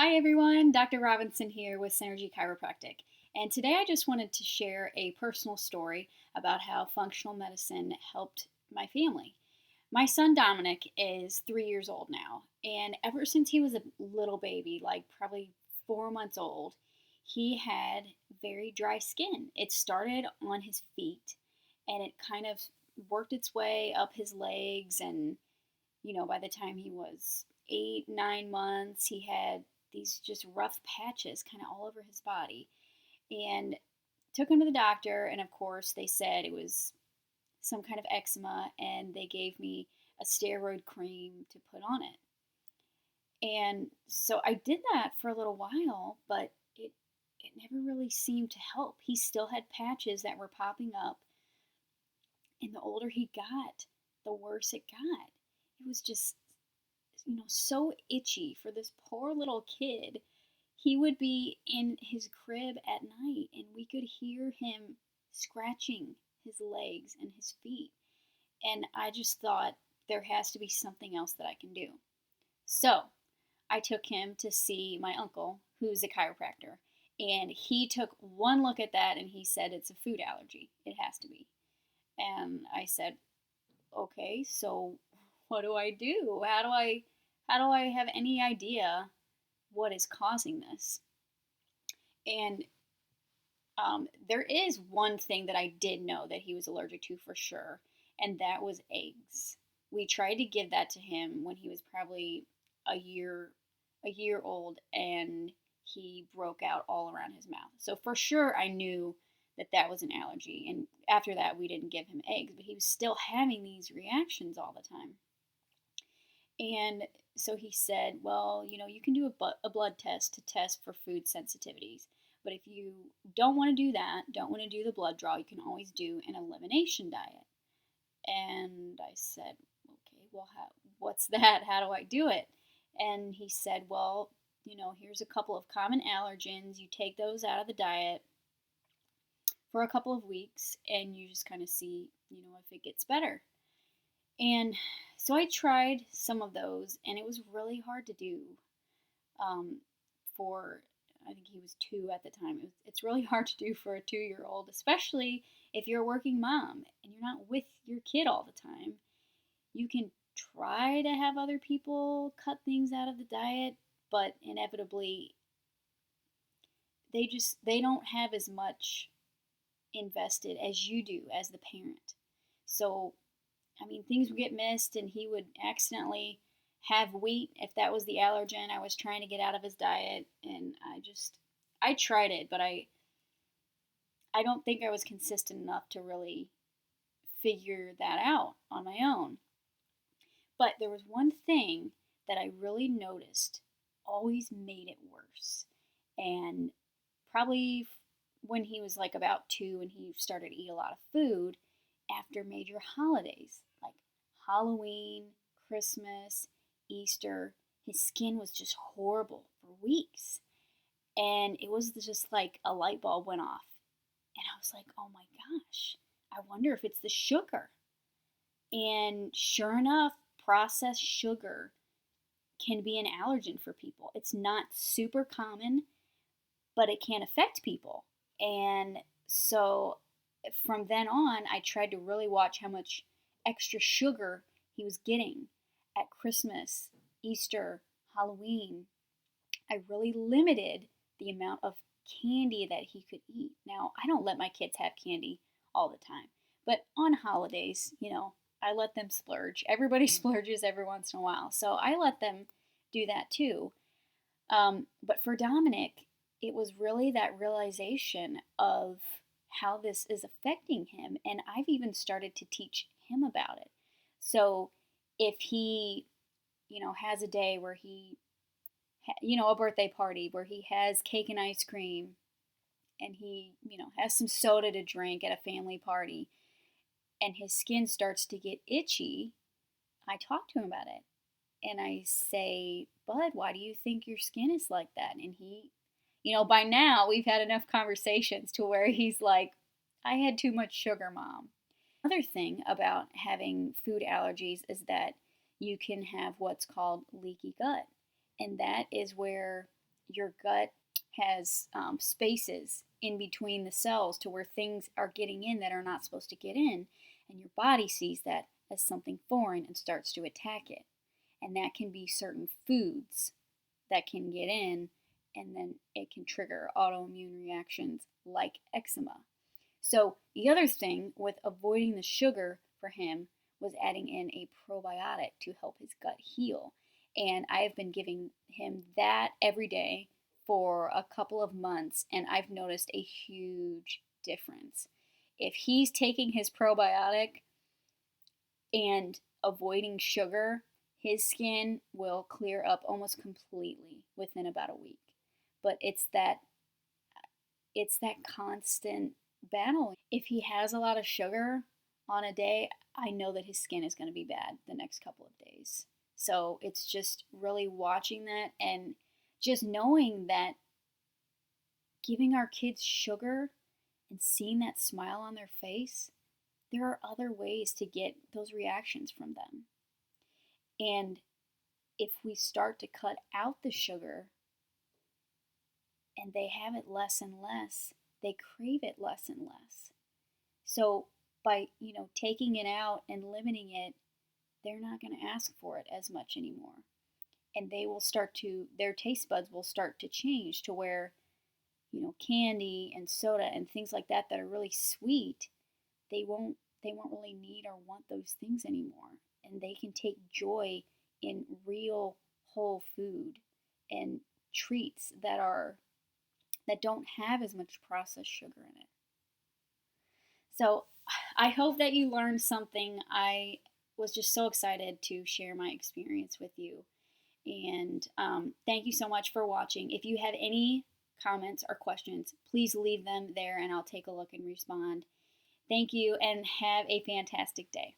Hi everyone, Dr. Robinson here with Synergy Chiropractic. And today I just wanted to share a personal story about how functional medicine helped my family. My son Dominic is 3 years old now, and ever since he was a little baby, like probably 4 months old, he had very dry skin. It started on his feet and it kind of worked its way up his legs, and by the time he was 8, 9 months, he had these just rough patches kind of all over his body. And took him to the doctor, and of course, they said it was some kind of eczema, and they gave me a steroid cream to put on it. And so I did that for a little while, but it never really seemed to help. He still had patches that were popping up, and the older he got, the worse it got. It was just so itchy for this poor little kid. He would be in his crib at night and we could hear him scratching his legs and his feet. And I just thought there has to be something else that I can do. So I took him to see my uncle, who's a chiropractor. And he took one look at that and he said, "It's a food allergy. It has to be." And I said, "Okay, so what do I do? How do I have any idea what is causing this?" And there is one thing that I did know that he was allergic to for sure, and that was eggs. We tried to give that to him when he was probably a year a year old, and he broke out all around his mouth. So for sure, I knew that that was an allergy. And after that, we didn't give him eggs, but he was still having these reactions all the time. And so he said, "Well, you can do a blood test to test for food sensitivities. But if you don't want to do that, don't want to do the blood draw, you can always do an elimination diet." And I said, "Okay, well, what's that? How do I do it?" And he said, "Well, here's a couple of common allergens. You take those out of the diet for a couple of weeks and you just kind of see, if it gets better." And so I tried some of those, and it was really hard to do. Um, for I think he was 2 at the time. It's really hard to do for a 2-year old, especially if you're a working mom and you're not with your kid all the time. You can try to have other people cut things out of the diet, but inevitably they don't have as much invested as you do as the parent. So I mean, things would get missed, and he would accidentally have wheat if that was the allergen I was trying to get out of his diet. And I tried it, but I don't think I was consistent enough to really figure that out on my own. But there was one thing that I really noticed always made it worse. And probably when he was like about 2 and he started to eat a lot of food after major holidays like Halloween, Christmas, Easter, his skin was just horrible for weeks. And it was just like a light bulb went off. And I was like, "Oh my gosh, I wonder if it's the sugar." And sure enough, processed sugar can be an allergen for people. It's not super common, but it can affect people. And so from then on, I tried to really watch how much extra sugar he was getting at Christmas, Easter, Halloween. I really limited the amount of candy that he could eat. Now, I don't let my kids have candy all the time, but on holidays, I let them splurge. Everybody splurges every once in a while, so I let them do that too. But for Dominic, it was really that realization of how this is affecting him. And I've even started to teach him about it. So if he, has a day where a birthday party where he has cake and ice cream and he, has some soda to drink at a family party and his skin starts to get itchy, I talk to him about it. And I say, "Bud, why do you think your skin is like that?" And he, by now we've had enough conversations to where he's like, "I had too much sugar, Mom." Another thing about having food allergies is that you can have what's called leaky gut. And that is where your gut has spaces in between the cells to where things are getting in that are not supposed to get in, and your body sees that as something foreign and starts to attack it. And that can be certain foods that can get in, and then it can trigger autoimmune reactions like eczema. So, the other thing with avoiding the sugar for him was adding in a probiotic to help his gut heal. And I have been giving him that every day for a couple of months, and I've noticed a huge difference. If he's taking his probiotic and avoiding sugar, his skin will clear up almost completely within about a week. But it's that constant battle. If he has a lot of sugar on a day, I know that his skin is going to be bad the next couple of days. So it's just really watching that and just knowing that giving our kids sugar and seeing that smile on their face, there are other ways to get those reactions from them. And if we start to cut out the sugar and they have it less and less, they crave it less and less. So by, taking it out and limiting it, they're not going to ask for it as much anymore. And their taste buds will start to change to where, candy and soda and things like that that are really sweet, they won't really need or want those things anymore. And they can take joy in real whole food and treats that don't have as much processed sugar in it. So I hope that you learned something. I was just so excited to share my experience with you. And thank you so much for watching. If you have any comments or questions, please leave them there and I'll take a look and respond. Thank you and have a fantastic day.